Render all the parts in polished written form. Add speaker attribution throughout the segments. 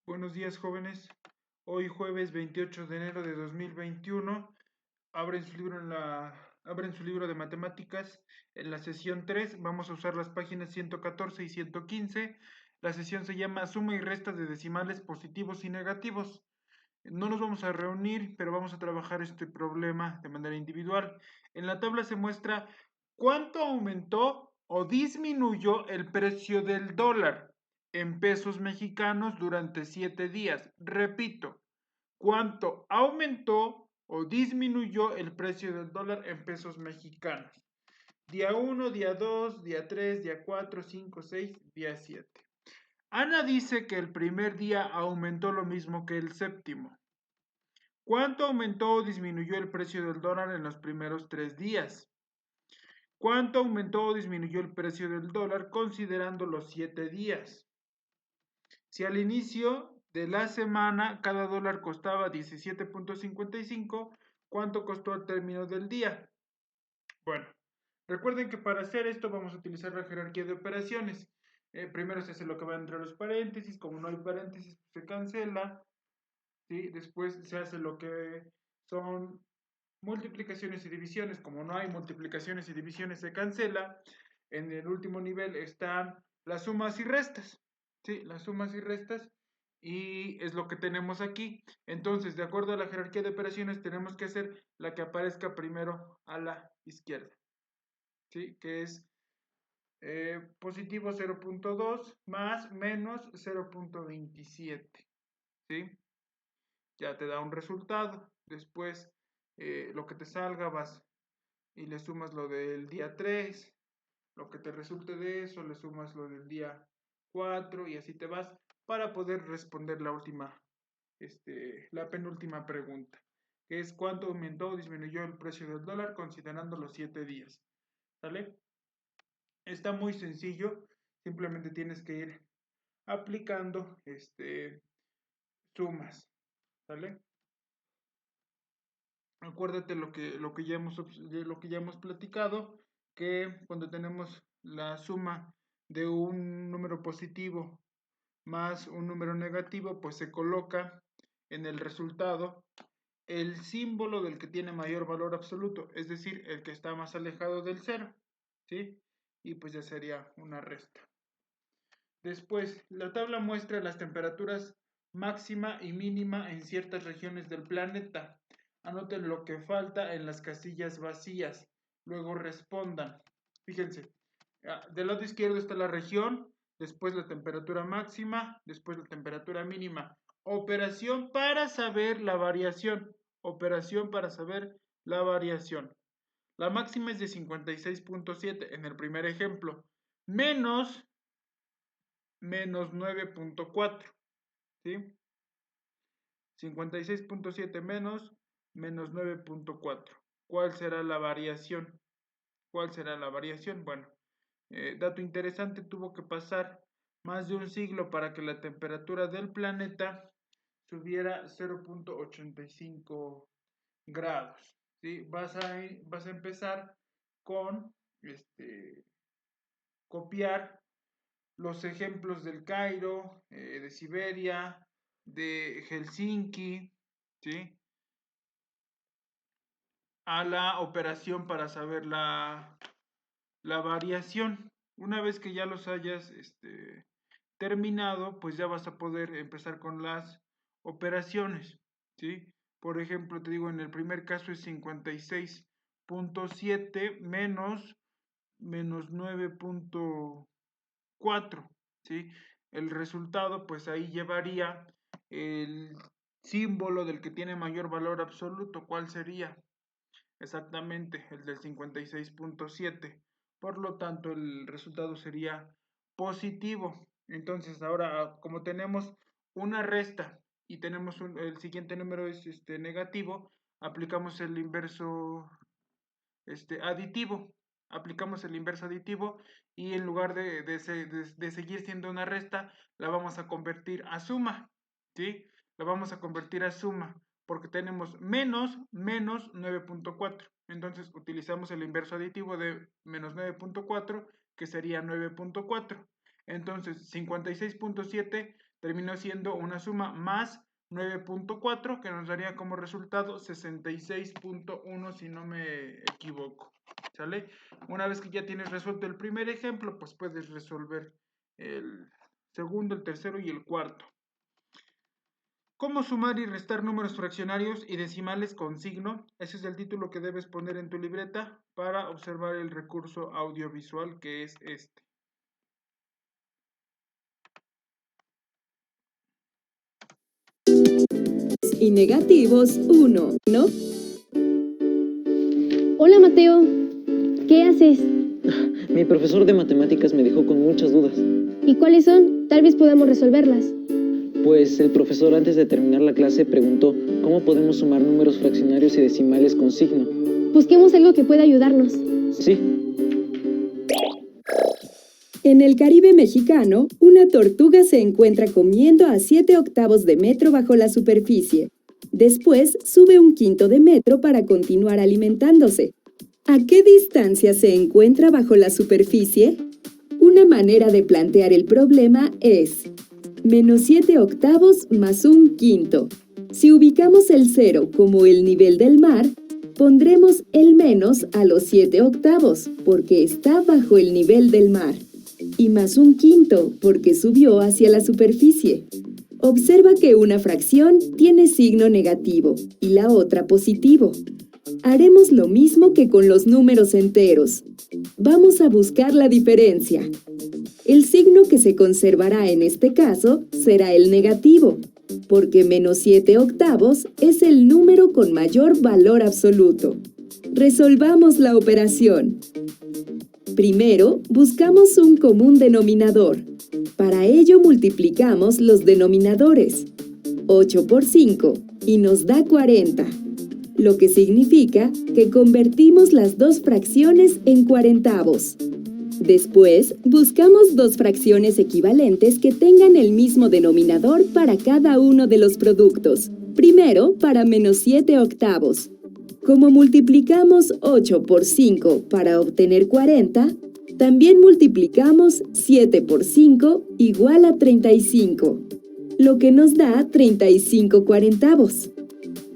Speaker 1: Buenos días, jóvenes. Hoy jueves 28 de enero de 2021. Abren su libro de matemáticas en la sesión 3. Vamos a usar las páginas 114 y 115. La sesión se llama Suma y resta de decimales positivos y negativos. No nos vamos a reunir, pero vamos a trabajar este problema de manera individual. En la tabla se muestra cuánto aumentó o disminuyó el precio del dólar en pesos mexicanos durante 7 días. Repito, cuánto aumentó o disminuyó el precio del dólar en pesos mexicanos. Día 1, día 2, día 3, día 4, 5, 6, día 7. Ana dice que el primer día aumentó lo mismo que el séptimo. ¿Cuánto aumentó o disminuyó el precio del dólar en los primeros 3 días? ¿Cuánto aumentó o disminuyó el precio del dólar considerando los 7 días? Si al inicio de la semana cada dólar costaba 17.55, ¿cuánto costó al término del día? Bueno, recuerden que para hacer esto vamos a utilizar la jerarquía de operaciones. Primero se hace lo que va entre los paréntesis, como no hay paréntesis se cancela, ¿sí? Después se hace lo que son multiplicaciones y divisiones, como no hay multiplicaciones y divisiones se cancela. En el último nivel están las sumas y restas, ¿sí? Las sumas y restas, y es lo que tenemos aquí. Entonces, de acuerdo a la jerarquía de operaciones, tenemos que hacer la que aparezca primero a la izquierda, ¿sí? Que es positivo 0.2 más menos 0.27, ¿sí? Ya te da un resultado. Después, lo que te salga vas y le sumas lo del día 3, lo que te resulte de eso, le sumas lo del día 4 y así te vas para poder responder la penúltima pregunta, que es cuánto aumentó o disminuyó el precio del dólar considerando los 7 días. ¿Sale? Está muy sencillo, simplemente tienes que ir aplicando sumas. ¿Sale? Acuérdate lo que ya hemos platicado, que cuando tenemos la suma de un número positivo más un número negativo, pues se coloca en el resultado el símbolo del que tiene mayor valor absoluto, es decir, el que está más alejado del cero, ¿sí? Y pues ya sería una resta. Después, la tabla muestra las temperaturas máxima y mínima en ciertas regiones del planeta. Anoten lo que falta en las casillas vacías. Luego respondan. Fíjense, del lado izquierdo está la región, después la temperatura máxima, después la temperatura mínima. Operación para saber la variación. Operación para saber la variación. La máxima es de 56.7 en el primer ejemplo, menos 9.4, ¿sí? 56.7 menos 9.4. ¿Cuál será la variación? ¿Cuál será la variación? Bueno, dato interesante, tuvo que pasar más de un siglo para que la temperatura del planeta subiera 0.85 grados, ¿sí? Vas a empezar con copiar los ejemplos del Cairo, de Siberia, de Helsinki, ¿sí? A la operación para saber la variación. Una vez que ya los hayas terminado, pues ya vas a poder empezar con las operaciones, ¿sí? Por ejemplo, te digo, en el primer caso es 56.7 menos 9.4, ¿sí? El resultado, pues ahí llevaría el símbolo del que tiene mayor valor absoluto. ¿Cuál sería? Exactamente, el del 56.7. Por lo tanto, el resultado sería positivo. Entonces, ahora, como tenemos una resta y tenemos el siguiente número es negativo, aplicamos el inverso aditivo. Aplicamos el inverso aditivo y en lugar de seguir siendo una resta, la vamos a convertir a suma, ¿sí? La vamos a convertir a suma porque tenemos menos 9.4. Entonces utilizamos el inverso aditivo de menos 9.4, que sería 9.4. Entonces 56.7 terminó siendo una suma más 9.4, que nos daría como resultado 66.1 si no me equivoco, ¿sale? Una vez que ya tienes resuelto el primer ejemplo, pues puedes resolver el segundo, el tercero y el cuarto. ¿Cómo sumar y restar números fraccionarios y decimales con signo? Ese es el título que debes poner en tu libreta para observar el recurso audiovisual, que es este.
Speaker 2: Y negativos 1, ¿no?
Speaker 3: Hola Mateo, ¿qué haces?
Speaker 4: Mi profesor de matemáticas me dejó con muchas dudas.
Speaker 3: ¿Y cuáles son? Tal vez podamos resolverlas.
Speaker 4: Pues el profesor antes de terminar la clase preguntó cómo podemos sumar números fraccionarios y decimales con signo.
Speaker 3: Busquemos algo que pueda ayudarnos.
Speaker 4: Sí.
Speaker 2: En el Caribe mexicano, una tortuga se encuentra comiendo a 7 octavos de metro bajo la superficie. Después, sube 1/5 de metro para continuar alimentándose. ¿A qué distancia se encuentra bajo la superficie? Una manera de plantear el problema es menos 7 octavos más 1/5. Si ubicamos el 0 como el nivel del mar, pondremos el menos a los 7 octavos, porque está bajo el nivel del mar, y más 1/5, porque subió hacia la superficie. Observa que una fracción tiene signo negativo y la otra positivo. Haremos lo mismo que con los números enteros. Vamos a buscar la diferencia. El signo que se conservará en este caso será el negativo, porque menos 7 octavos es el número con mayor valor absoluto. Resolvamos la operación. Primero, buscamos un común denominador. Para ello multiplicamos los denominadores. 8 por 5 y nos da 40, lo que significa que convertimos las dos fracciones en cuarentavos. Después, buscamos dos fracciones equivalentes que tengan el mismo denominador para cada uno de los productos. Primero, para menos 7 octavos. Como multiplicamos 8 por 5 para obtener 40, también multiplicamos 7 por 5 igual a 35, lo que nos da 35 cuarentavos.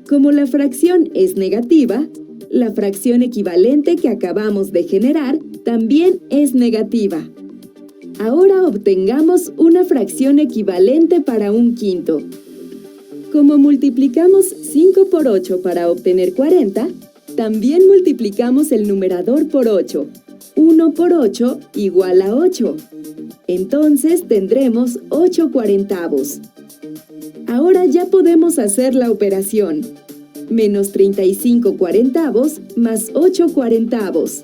Speaker 2: Como la fracción es negativa, la fracción equivalente que acabamos de generar también es negativa. Ahora obtengamos una fracción equivalente para 1/5. Como multiplicamos 5 por 8 para obtener 40, también multiplicamos el numerador por 8. 1 por 8 igual a 8. Entonces tendremos 8 cuarentavos. Ahora ya podemos hacer la operación. Menos 35 cuarentavos más 8 cuarentavos.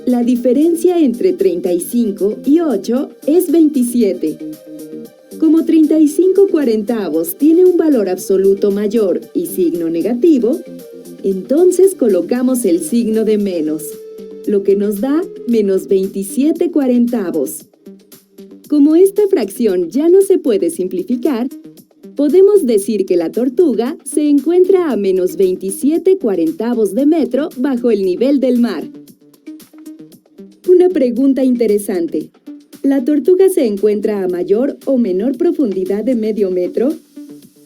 Speaker 2: La diferencia entre 35 y 8 es 27. Como 35 cuarentavos tiene un valor absoluto mayor y signo negativo, entonces colocamos el signo de menos, lo que nos da menos 27 cuarentavos. Como esta fracción ya no se puede simplificar, podemos decir que la tortuga se encuentra a menos 27 cuarentavos de metro bajo el nivel del mar. Una pregunta interesante. ¿La tortuga se encuentra a mayor o menor profundidad de medio metro?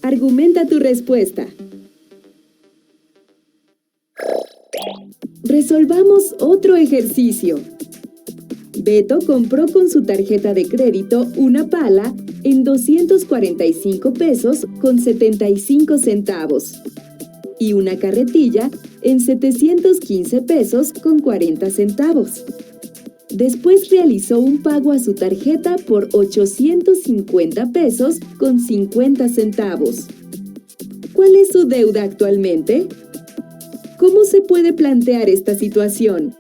Speaker 2: Argumenta tu respuesta. Resolvamos otro ejercicio. Beto compró con su tarjeta de crédito una pala en 245 pesos con 75 centavos y una carretilla en 715 pesos con 40 centavos. Después realizó un pago a su tarjeta por 850 pesos con 50 centavos. ¿Cuál es su deuda actualmente? ¿Cómo se puede plantear esta situación?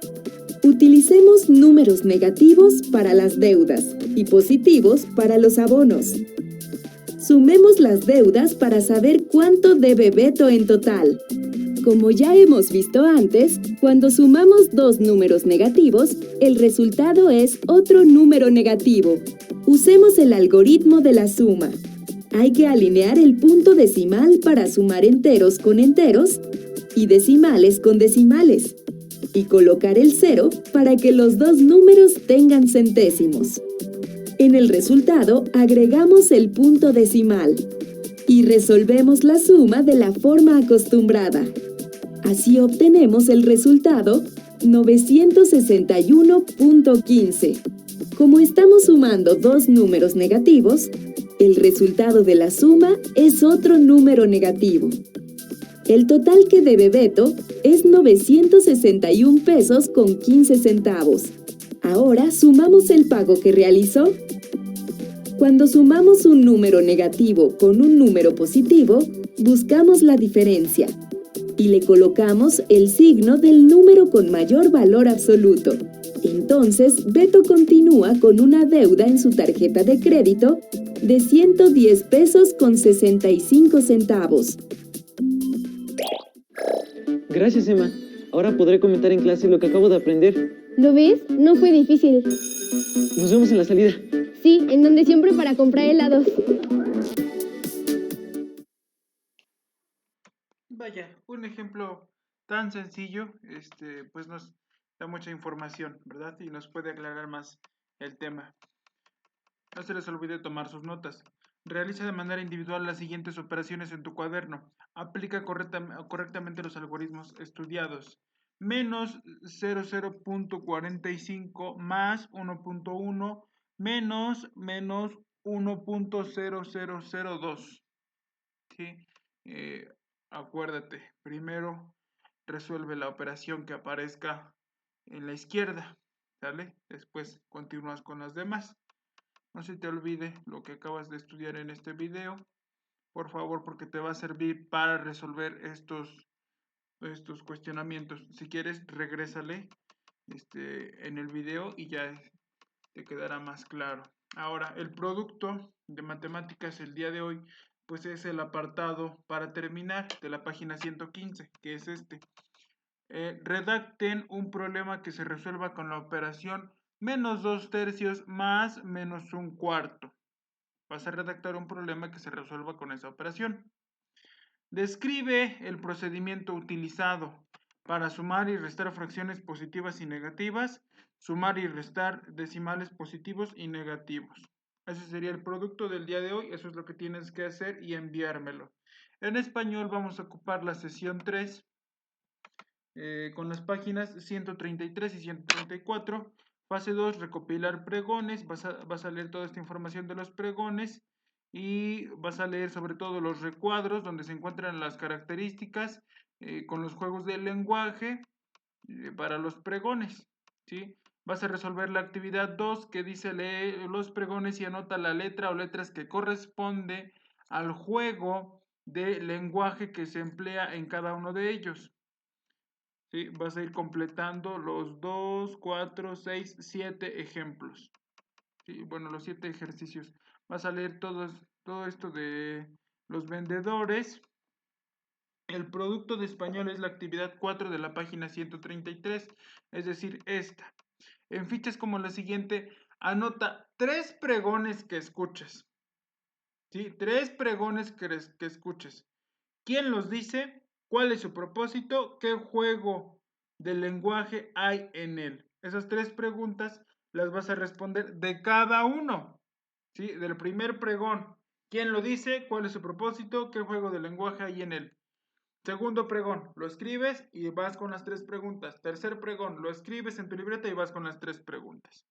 Speaker 2: Utilicemos números negativos para las deudas y positivos para los abonos. Sumemos las deudas para saber cuánto debe Beto en total. Como ya hemos visto antes, cuando sumamos dos números negativos, el resultado es otro número negativo. Usemos el algoritmo de la suma. Hay que alinear el punto decimal para sumar enteros con enteros y decimales con decimales, y colocar el 0 para que los dos números tengan centésimos. En el resultado agregamos el punto decimal y resolvemos la suma de la forma acostumbrada. Así obtenemos el resultado 961.15. Como estamos sumando dos números negativos, el resultado de la suma es otro número negativo. El total que debe Beto es 961 pesos con 15 centavos. Ahora sumamos el pago que realizó. Cuando sumamos un número negativo con un número positivo, buscamos la diferencia y le colocamos el signo del número con mayor valor absoluto. Entonces, Beto continúa con una deuda en su tarjeta de crédito de 110 pesos con 65 centavos.
Speaker 4: Gracias, Emma. Ahora podré comentar en clase lo que acabo de aprender.
Speaker 3: ¿Lo ves? No fue difícil.
Speaker 4: Nos vemos en la salida.
Speaker 3: Sí, en donde siempre para comprar helados.
Speaker 1: Vaya, un ejemplo tan sencillo, pues nos da mucha información, ¿verdad? Y nos puede aclarar más el tema. No se les olvide tomar sus notas. Realiza de manera individual las siguientes operaciones en tu cuaderno. Aplica correctamente los algoritmos estudiados. Menos 00.45 más 1.1 menos 1.0002. ¿Sí? Acuérdate, primero resuelve la operación que aparezca en la izquierda, ¿sale? Después continúas con las demás. No se te olvide lo que acabas de estudiar en este video, por favor, porque te va a servir para resolver estos cuestionamientos. Si quieres, regrésale en el video y ya te quedará más claro. Ahora, el producto de matemáticas el día de hoy, pues es el apartado para terminar de la página 115, que es este. Redacten un problema que se resuelva con la operación menos 2/3 más menos 1/4. Vas a redactar un problema que se resuelva con esa operación. Describe el procedimiento utilizado para sumar y restar fracciones positivas y negativas, sumar y restar decimales positivos y negativos. Ese sería el producto del día de hoy. Eso es lo que tienes que hacer y enviármelo. En español vamos a ocupar la sesión 3 con las páginas 133 y 134. Fase 2, recopilar pregones. Vas a leer toda esta información de los pregones y vas a leer sobre todo los recuadros donde se encuentran las características con los juegos del lenguaje para los pregones, ¿sí? Vas a resolver la actividad 2 que dice lee los pregones y anota la letra o letras que corresponde al juego de lenguaje que se emplea en cada uno de ellos. ¿Sí? Vas a ir completando los 2, 4, 6, 7 ejemplos. ¿Sí? Bueno, los 7 ejercicios. Vas a leer todo esto de los vendedores. El producto de español es la actividad 4 de la página 133, es decir, esta. En fichas como la siguiente, anota 3 pregones que escuches. ¿Sí? 3 pregones que escuches. ¿Quién los dice? ¿Cuál es su propósito? ¿Qué juego del lenguaje hay en él? Esas 3 preguntas las vas a responder de cada uno. ¿Sí? Del primer pregón. ¿Quién lo dice? ¿Cuál es su propósito? ¿Qué juego del lenguaje hay en él? Segundo pregón, lo escribes y vas con las 3 preguntas. Tercer pregón, lo escribes en tu libreta y vas con las 3 preguntas.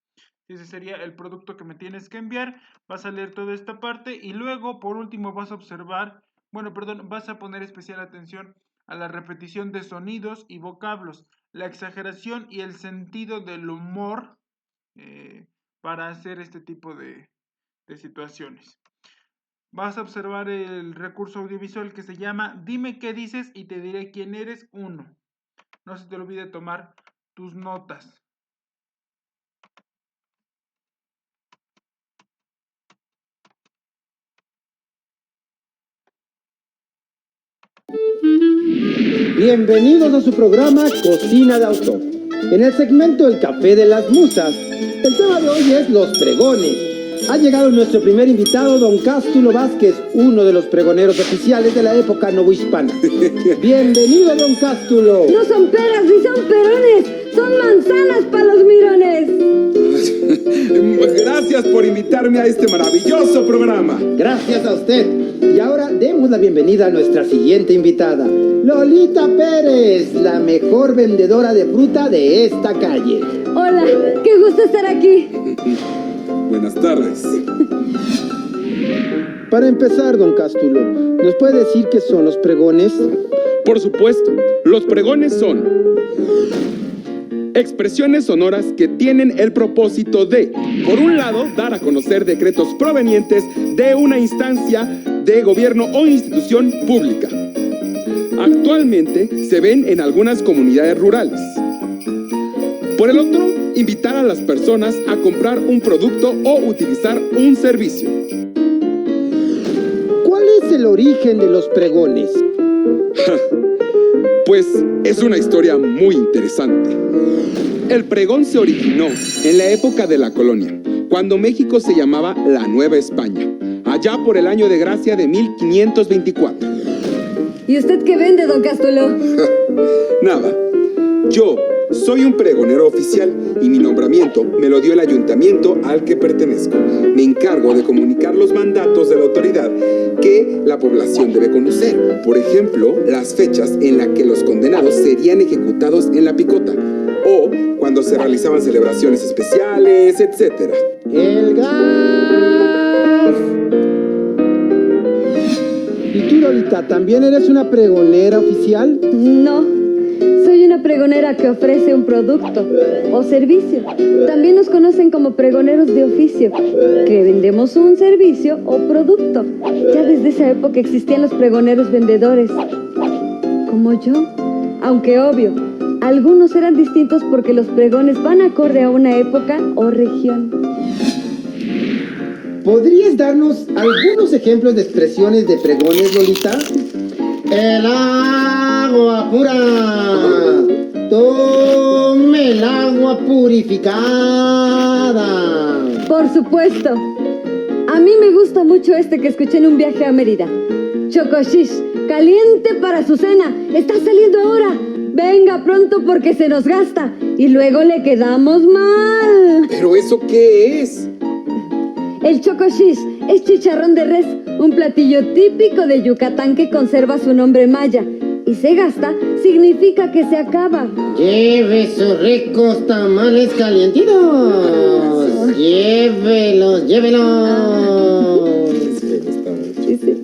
Speaker 1: Ese sería el producto que me tienes que enviar. Vas a leer toda esta parte y luego, por último, vas a observar, vas a poner especial atención a la repetición de sonidos y vocablos, la exageración y el sentido del humor para hacer este tipo de situaciones. Vas a observar el recurso audiovisual que se llama Dime qué dices y te diré quién eres 1. No se te olvide tomar tus notas.
Speaker 5: Bienvenidos a su programa Cocina de Autor. En el segmento El Café de las Musas, el tema de hoy es los pregones. Ha llegado nuestro primer invitado, don Cástulo Vázquez, uno de los pregoneros oficiales de la época novohispana. Bienvenido, don Cástulo.
Speaker 6: No son peras ni son perones, son manzanas para los mirones. Gracias por invitarme a este maravilloso programa.
Speaker 5: Gracias a usted. Y ahora demos la bienvenida a nuestra siguiente invitada, Lolita Pérez, la mejor vendedora de fruta de esta calle.
Speaker 3: Hola, qué gusto estar aquí.
Speaker 6: Buenas tardes.
Speaker 5: Para empezar, don Cástulo, ¿nos puede decir qué son los pregones?
Speaker 6: Por supuesto, los pregones son expresiones sonoras que tienen el propósito de, por un lado, dar a conocer decretos provenientes de una instancia de gobierno o institución pública. Actualmente se ven en algunas comunidades rurales. Por el otro, invitar a las personas a comprar un producto o utilizar un servicio.
Speaker 5: ¿Cuál es el origen de los pregones?
Speaker 6: Pues es una historia muy interesante. El pregón se originó en la época de la colonia, cuando México se llamaba la Nueva España, allá por el año de gracia de 1524.
Speaker 3: ¿Y usted qué vende, don Cástulo?
Speaker 6: Nada, yo soy un pregonero oficial y mi nombramiento me lo dio el ayuntamiento al que pertenezco. Me encargo de comunicar los mandatos de la autoridad que la población debe conocer. Por ejemplo, las fechas en las que los condenados serían ejecutados en la picota o cuando se realizaban celebraciones especiales, etc.
Speaker 5: ¡El gas! ¿Y tú, Lolita, también eres una pregonera oficial?
Speaker 3: No, soy una pregonera que ofrece un producto o servicio. También nos conocen como pregoneros de oficio, que vendemos un servicio o producto. Ya desde esa época existían los pregoneros vendedores, como yo, aunque obvio, algunos eran distintos porque los pregones van acorde a una época o región.
Speaker 5: ¿Podrías darnos algunos ejemplos de expresiones de pregones, Lolita? El agua pura. Tome el agua purificada.
Speaker 3: Por supuesto. A mí me gusta mucho este que escuché en un viaje a Mérida. Chocoshish, caliente para su cena. Está saliendo ahora. Venga pronto porque se nos gasta y luego le quedamos mal.
Speaker 6: ¿Pero eso qué es?
Speaker 3: El chocoshish es chicharrón de res, un platillo típico de Yucatán que conserva su nombre maya. Y se gasta significa que se acaba.
Speaker 5: Lleve sus ricos tamales calientitos. Llévelos, llévelos.
Speaker 3: Sí, sí.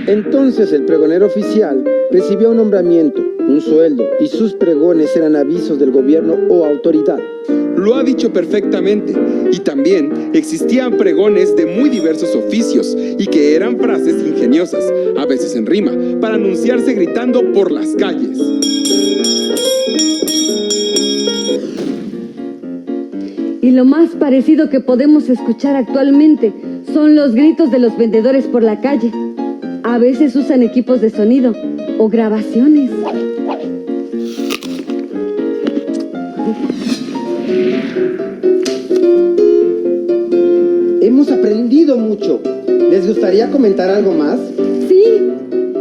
Speaker 5: Entonces el pregonero oficial recibía un nombramiento, un sueldo, y sus pregones eran avisos del gobierno o autoridad.
Speaker 6: Lo ha dicho perfectamente. Y también existían pregones de muy diversos oficios y que eran frases ingeniosas, a veces en rima, para anunciarse gritando por las calles.
Speaker 3: Y lo más parecido que podemos escuchar actualmente son los gritos de los vendedores por la calle. A veces usan equipos de sonido o grabaciones.
Speaker 5: Hemos aprendido mucho. ¿Les gustaría comentar algo más?
Speaker 3: Sí,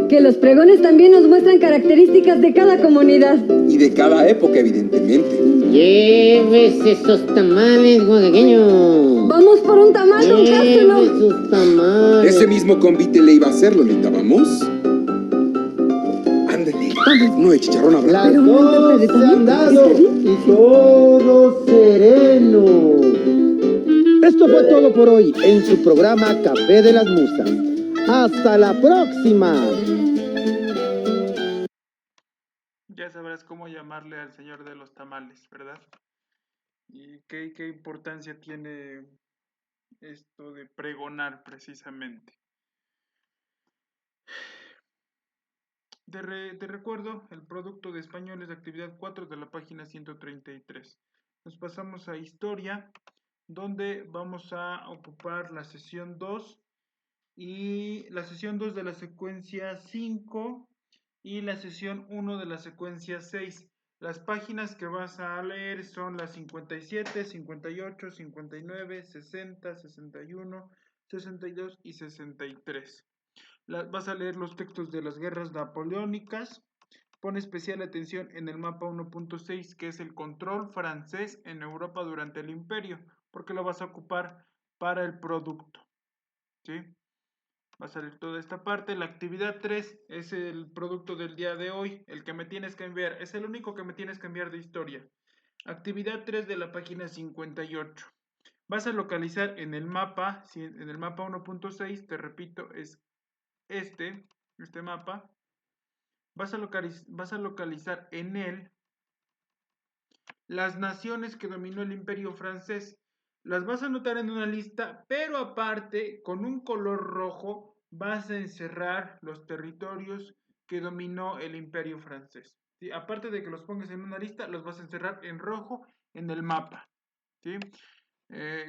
Speaker 3: que los pregones también nos muestran características de cada comunidad.
Speaker 6: Y de cada época, evidentemente.
Speaker 5: Llévese esos tamales oaxaqueños.
Speaker 3: Vamos por un tamal, don Cástulo.
Speaker 5: Lleve sus tamales.
Speaker 6: Ese mismo convite le iba a hacer, Lolita, ¿vamos? Ándale, uno de chicharrón habrá.
Speaker 5: Las
Speaker 3: Pero un momento,
Speaker 5: 12
Speaker 3: pero también
Speaker 5: han dado y todo sereno. Esto fue todo por hoy en su programa Café de las Musas. ¡Hasta la próxima!
Speaker 1: Ya sabrás cómo llamarle al señor de los tamales, ¿verdad? Y qué importancia tiene esto de pregonar precisamente. Te recuerdo, el producto de español es actividad 4 de la página 133. Nos pasamos a historia, donde vamos a ocupar la sesión 2 y la sesión 2 de la secuencia 5 y la sesión 1 de la secuencia 6. Las páginas que vas a leer son las 57, 58, 59, 60, 61, 62 y 63. Vas a leer los textos de las guerras napoleónicas, Pone especial atención en el mapa 1.6, que es el control francés en Europa durante el imperio, porque lo vas a ocupar para el producto, ¿sí? Va a salir toda esta parte. La actividad 3 es el producto del día de hoy, el que me tienes que enviar, es el único que me tienes que enviar de historia. Actividad 3 de la página 58. Vas a localizar en el mapa 1.6, te repito, es este mapa. Vas a localizar en él las naciones que dominó el imperio francés. Las vas a anotar en una lista, pero aparte, con un color rojo, vas a encerrar los territorios que dominó el imperio francés, ¿sí? Aparte de que los pongas en una lista, los vas a encerrar en rojo en el mapa, ¿sí?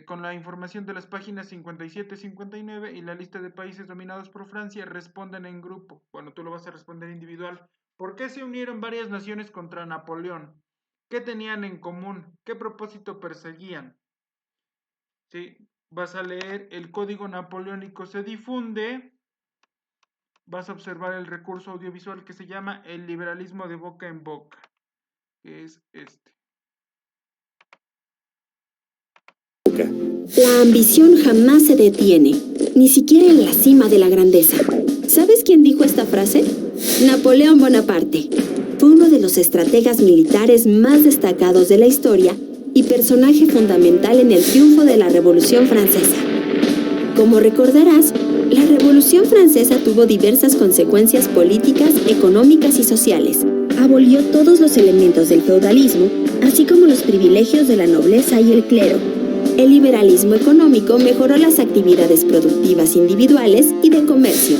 Speaker 1: Con la información de las páginas 57 y 59 y la lista de países dominados por Francia, responden en grupo. Bueno, tú lo vas a responder individual. ¿Por qué se unieron varias naciones contra Napoleón? ¿Qué tenían en común? ¿Qué propósito perseguían? ¿Sí? Vas a leer el código napoleónico se difunde. Vas a observar el recurso audiovisual que se llama el liberalismo de boca en boca, que es este.
Speaker 2: La ambición jamás se detiene, ni siquiera en la cima de la grandeza. ¿Sabes quién dijo esta frase? Napoleón Bonaparte. Fue uno de los estrategas militares más destacados de la historia y personaje fundamental en el triunfo de la Revolución Francesa. Como recordarás, la Revolución Francesa tuvo diversas consecuencias políticas, económicas y sociales. Abolió todos los elementos del feudalismo, así como los privilegios de la nobleza y el clero. El liberalismo económico mejoró las actividades productivas individuales y de comercio.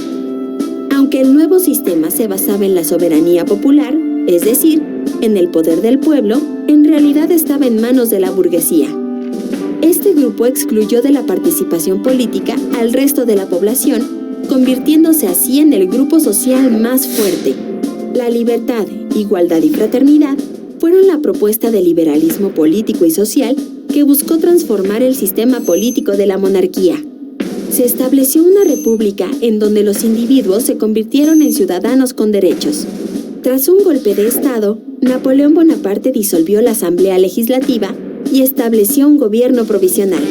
Speaker 2: Aunque el nuevo sistema se basaba en la soberanía popular, es decir, en el poder del pueblo, en realidad estaba en manos de la burguesía. Este grupo excluyó de la participación política al resto de la población, convirtiéndose así en el grupo social más fuerte. La libertad, igualdad y fraternidad fueron la propuesta del liberalismo político y social que buscó transformar el sistema político de la monarquía. Se estableció una república en donde los individuos se convirtieron en ciudadanos con derechos. Tras un golpe de Estado, Napoleón Bonaparte disolvió la Asamblea Legislativa y estableció un gobierno provisional.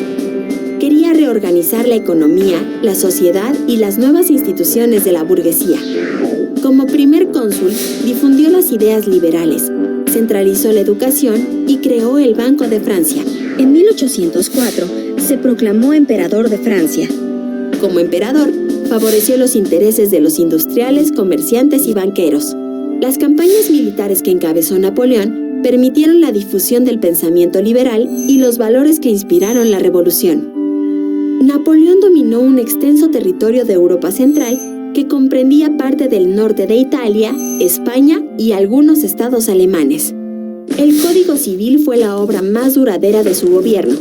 Speaker 2: Quería reorganizar la economía, la sociedad y las nuevas instituciones de la burguesía. Como primer cónsul, difundió las ideas liberales, centralizó la educación y creó el Banco de Francia. En 1804 se proclamó emperador de Francia. Como emperador, favoreció los intereses de los industriales, comerciantes y banqueros. Las campañas militares que encabezó Napoleón permitieron la difusión del pensamiento liberal y los valores que inspiraron la revolución. Napoleón dominó un extenso territorio de Europa Central que comprendía parte del norte de Italia, España y algunos estados alemanes. El Código Civil fue la obra más duradera de su gobierno.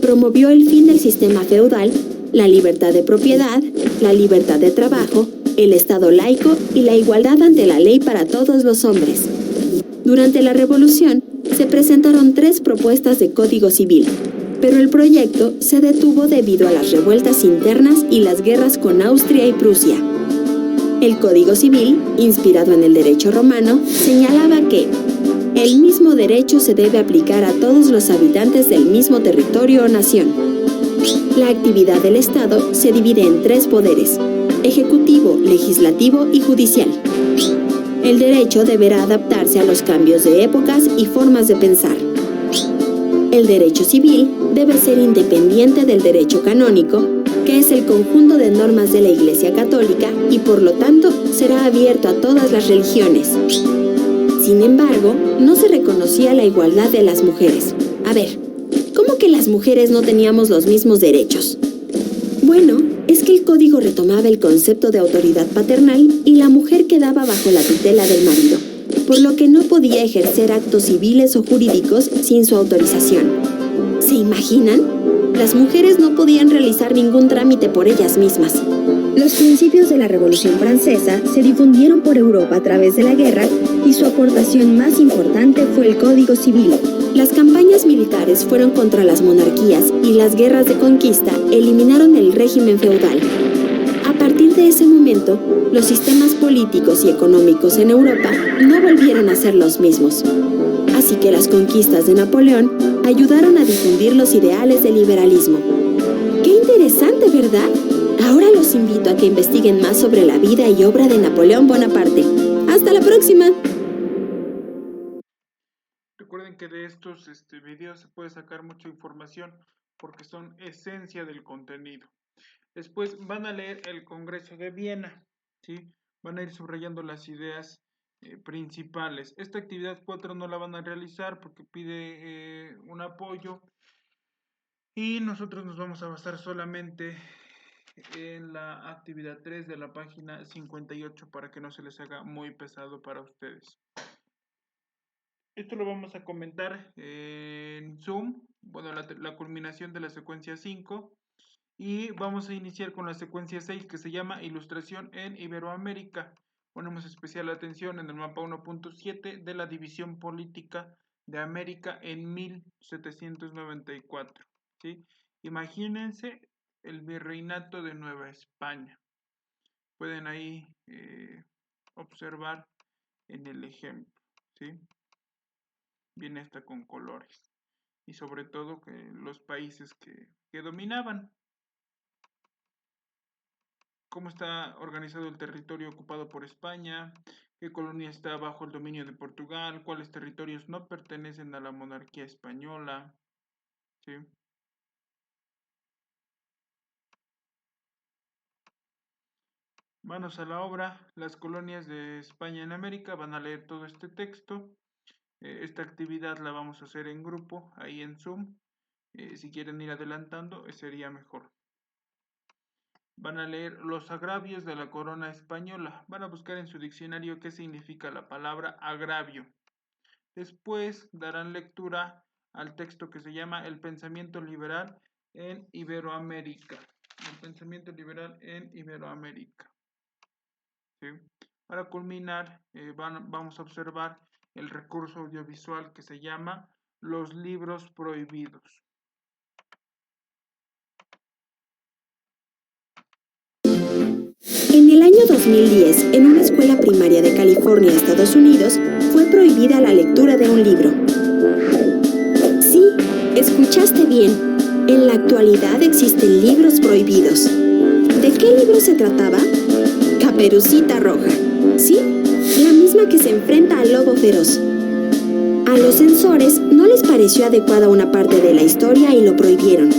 Speaker 2: Promovió el fin del sistema feudal, la libertad de propiedad, la libertad de trabajo, el Estado laico y la igualdad ante la ley para todos los hombres. Durante la Revolución, se presentaron 3 propuestas de Código Civil, pero el proyecto se detuvo debido a las revueltas internas y las guerras con Austria y Prusia. El Código Civil, inspirado en el derecho romano, señalaba que el mismo derecho se debe aplicar a todos los habitantes del mismo territorio o nación. La actividad del Estado se divide en 3 poderes: ejecutivo, legislativo y judicial. El derecho deberá adaptarse a los cambios de épocas y formas de pensar. El derecho civil debe ser independiente del derecho canónico, que es el conjunto de normas de la Iglesia Católica y por lo tanto será abierto a todas las religiones. Sin embargo, no se reconocía la igualdad de las mujeres. A ver, ¿cómo que las mujeres no teníamos los mismos derechos? Bueno, es que el código retomaba el concepto de autoridad paternal y la mujer quedaba bajo la tutela del marido, por lo que no podía ejercer actos civiles o jurídicos sin su autorización. ¿Se imaginan? Las mujeres no podían realizar ningún trámite por ellas mismas. Los principios de la Revolución Francesa se difundieron por Europa a través de la guerra y su aportación más importante fue el Código Civil. Las campañas militares fueron contra las monarquías y las guerras de conquista eliminaron el régimen feudal. A partir de de ese momento, los sistemas políticos y económicos en Europa no volvieron a ser los mismos. Así que las conquistas de Napoleón ayudaron a difundir los ideales del liberalismo. ¡Qué interesante!, ¿verdad? Ahora los invito a que investiguen más sobre la vida y obra de Napoleón Bonaparte. ¡Hasta la próxima!
Speaker 1: Recuerden que de estos videos se puede sacar mucha información porque son esencia del contenido. Después van a leer el Congreso de Viena, ¿sí? Van a ir subrayando las ideas principales. Esta actividad 4 no la van a realizar porque pide un apoyo y nosotros nos vamos a basar solamente en la actividad 3 de la página 58 para que no se les haga muy pesado para ustedes. Esto lo vamos a comentar en Zoom, bueno, la culminación de la secuencia 5, y vamos a iniciar con la secuencia 6 que se llama Ilustración en Iberoamérica. Ponemos especial atención en el mapa 1.7 de la división política de América en 1794, ¿sí? Imagínense el virreinato de Nueva España. Pueden ahí observar en el ejemplo, ¿sí? Viene hasta con colores y sobre todo que los países que dominaban. Cómo está organizado el territorio ocupado por España, qué colonia está bajo el dominio de Portugal, cuáles territorios no pertenecen a la monarquía española, ¿sí? Manos a la obra, las colonias de España en América. Van a leer todo este texto. Esta actividad la vamos a hacer en grupo, ahí en Zoom. Si quieren ir adelantando, sería mejor. Van a leer los agravios de la corona española. Van a buscar en su diccionario qué significa la palabra agravio. Después darán lectura al texto que se llama El pensamiento liberal en Iberoamérica. El pensamiento liberal en Iberoamérica. ¿Sí? Para culminar, vamos a observar el recurso audiovisual que se llama Los libros prohibidos.
Speaker 2: En el año 2010, en una escuela primaria de California, Estados Unidos, fue prohibida la lectura de un libro. Sí, escuchaste bien. En la actualidad existen libros prohibidos. ¿De qué libro se trataba? Caperucita Roja. ¿Sí? La misma que se enfrenta al lobo feroz. A los censores no les pareció adecuada una parte de la historia y lo prohibieron.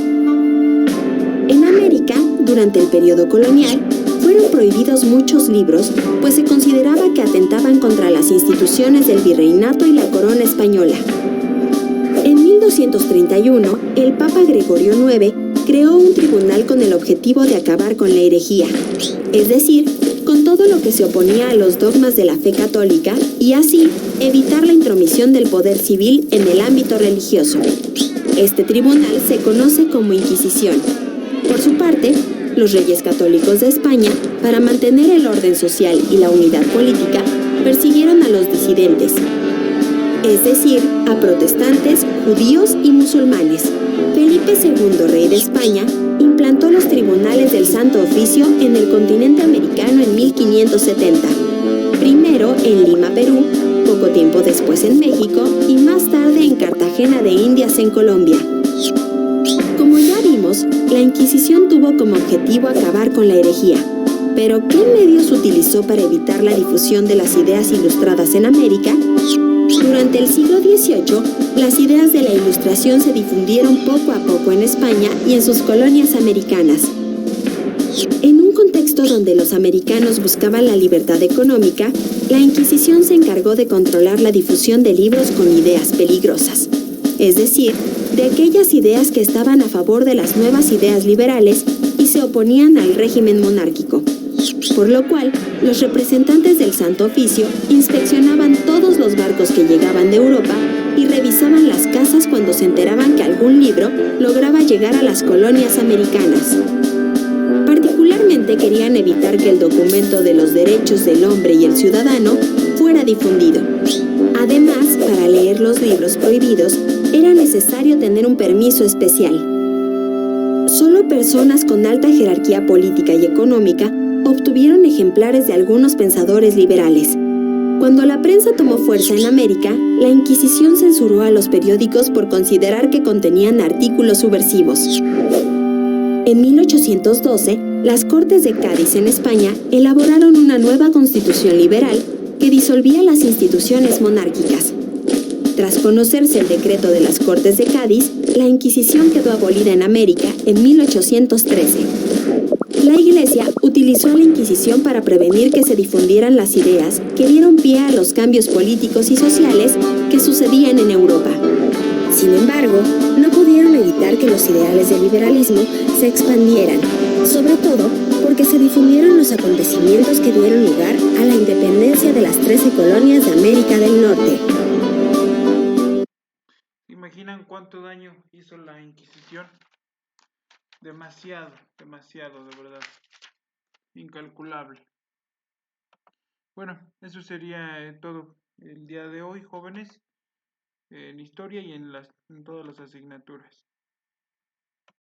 Speaker 2: En América, durante el periodo colonial, fueron prohibidos muchos libros, pues se consideraba que atentaban contra las instituciones del virreinato y la corona española. En 1231, el Papa Gregorio IX creó un tribunal con el objetivo de acabar con la herejía, es decir, con todo lo que se oponía a los dogmas de la fe católica y así evitar la intromisión del poder civil en el ámbito religioso. Este tribunal se conoce como Inquisición. Por su parte, los reyes católicos de España, para mantener el orden social y la unidad política, persiguieron a los disidentes, es decir, a protestantes, judíos y musulmanes. Felipe II, rey de España, implantó los tribunales del Santo Oficio en el continente americano en 1570. Primero en Lima, Perú, poco tiempo después en México y más tarde en Cartagena de Indias en Colombia. Como ya vimos, la Inquisición tuvo como objetivo acabar con la herejía. Pero ¿qué medios utilizó para evitar la difusión de las ideas ilustradas en América? Durante el siglo XVIII, las ideas de la Ilustración se difundieron poco a poco en España y en sus colonias americanas. En un contexto donde los americanos buscaban la libertad económica, la Inquisición se encargó de controlar la difusión de libros con ideas peligrosas, es decir, de aquellas ideas que estaban a favor de las nuevas ideas liberales y se oponían al régimen monárquico. Por lo cual, los representantes del Santo Oficio inspeccionaban todos los barcos que llegaban de Europa y revisaban las casas cuando se enteraban que algún libro lograba llegar a las colonias americanas. Particularmente querían evitar que el documento de los derechos del hombre y el ciudadano fuera difundido. Además, para leer los libros prohibidos, era necesario tener un permiso especial. Solo personas con alta jerarquía política y económica
Speaker 7: obtuvieron ejemplares de algunos pensadores liberales. Cuando la prensa tomó fuerza en América, la Inquisición censuró a los periódicos por considerar que contenían artículos subversivos. En 1812, las Cortes de Cádiz en España elaboraron una nueva constitución liberal que disolvía las instituciones monárquicas. Tras conocerse el decreto de las Cortes de Cádiz, la Inquisición quedó abolida en América en 1813. La Iglesia utilizó a la Inquisición para prevenir que se difundieran las ideas que dieron pie a los cambios políticos y sociales que sucedían en Europa. Sin embargo, no pudieron evitar que los ideales del liberalismo se expandieran, sobre todo porque se difundieron los acontecimientos que dieron lugar a la independencia de las 13 colonias de América del Norte.
Speaker 1: ¿Imaginan cuánto daño hizo la Inquisición? Demasiado, demasiado, de verdad. Incalculable. Bueno, eso sería todo el día de hoy, jóvenes, en historia y en todas las asignaturas.